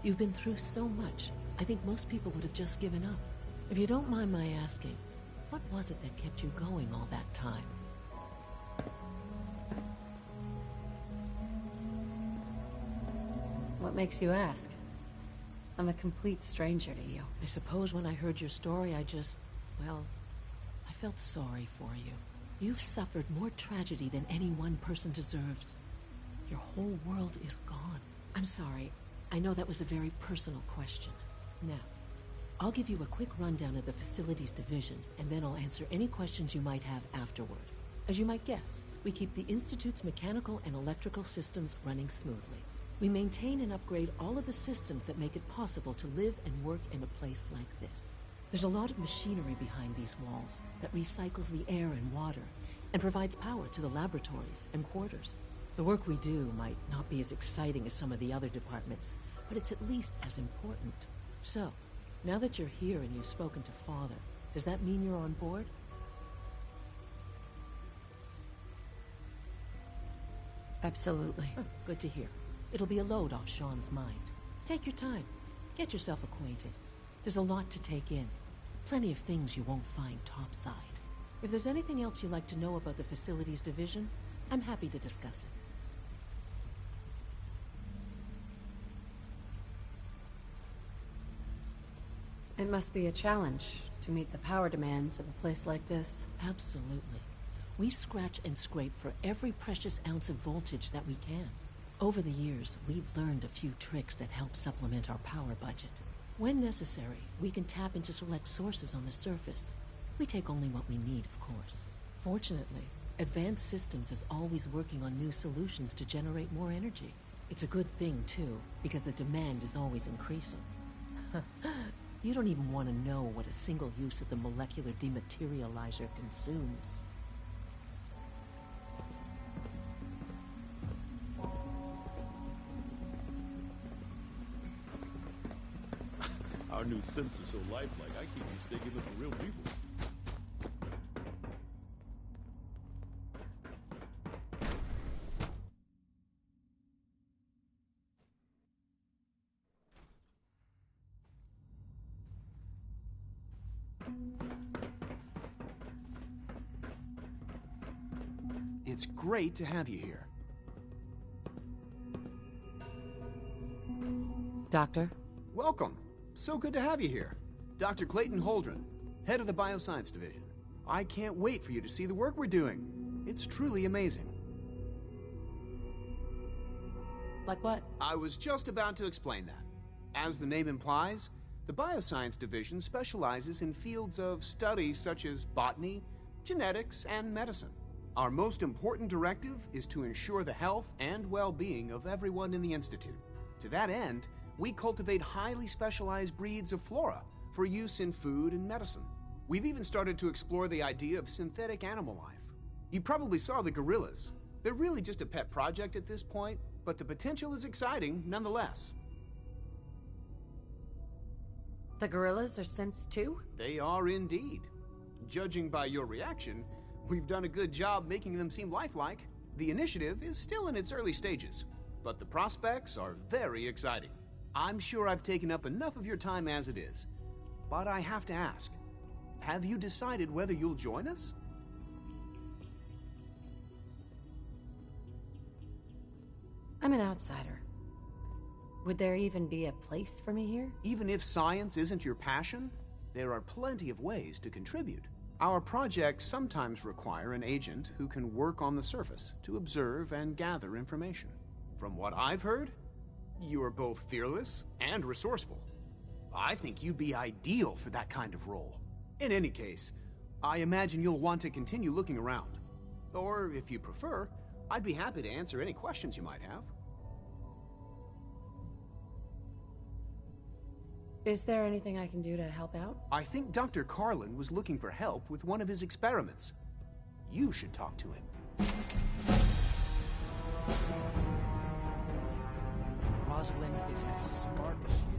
You've been through so much, I think most people would have just given up. If you don't mind my asking, what was it that kept you going all that time? What makes you ask? I'm a complete stranger to you. I suppose when I heard your story, I felt sorry for you. You've suffered more tragedy than any one person deserves. Your whole world is gone. I'm sorry. I know that was a very personal question. Now, I'll give you a quick rundown of the Facilities Division, and then I'll answer any questions you might have afterward. As you might guess, we keep the Institute's mechanical and electrical systems running smoothly. We maintain and upgrade all of the systems that make it possible to live and work in a place like this. There's a lot of machinery behind these walls that recycles the air and water and provides power to the laboratories and quarters. The work we do might not be as exciting as some of the other departments, but it's at least as important. So, now that you're here and you've spoken to Father, does that mean you're on board? Absolutely. Oh, good to hear. It'll be a load off Sean's mind. Take your time. Get yourself acquainted. There's a lot to take in. Plenty of things you won't find topside. If there's anything else you'd like to know about the Facilities Division, I'm happy to discuss it. It must be a challenge to meet the power demands of a place like this. Absolutely. We scratch and scrape for every precious ounce of voltage that we can. Over the years, we've learned a few tricks that help supplement our power budget. When necessary, we can tap into select sources on the surface. We take only what we need, of course. Fortunately, Advanced Systems is always working on new solutions to generate more energy. It's a good thing, too, because the demand is always increasing. You don't even want to know what a single use of the molecular dematerializer consumes. Our new sense is so lifelike, I keep mistaking them for real people. It's great to have you here. Doctor? Welcome. So good to have you here. Dr. Clayton Holdren, head of the Bioscience Division. I can't wait for you to see the work we're doing. It's truly amazing. Like what? I was just about to explain that. As the name implies, the Bioscience Division specializes in fields of study such as botany, genetics, and medicine. Our most important directive is to ensure the health and well-being of everyone in the Institute. To that end, we cultivate highly specialized breeds of flora for use in food and medicine. We've even started to explore the idea of synthetic animal life. You probably saw the gorillas. They're really just a pet project at this point, but the potential is exciting nonetheless. The gorillas are synths too? They are indeed. Judging by your reaction, we've done a good job making them seem lifelike. The initiative is still in its early stages, but the prospects are very exciting. I'm sure I've taken up enough of your time as it is, but I have to ask, have you decided whether you'll join us? I'm an outsider. Would there even be a place for me here? Even if science isn't your passion, there are plenty of ways to contribute. Our projects sometimes require an agent who can work on the surface to observe and gather information. From what I've heard, you are both fearless and resourceful. I think you'd be ideal for that kind of role. In any case, I imagine you'll want to continue looking around. Or, if you prefer, I'd be happy to answer any questions you might have. Is there anything I can do to help out? I think Dr. Carlin was looking for help with one of his experiments. You should talk to him. Rosalind is as smart as she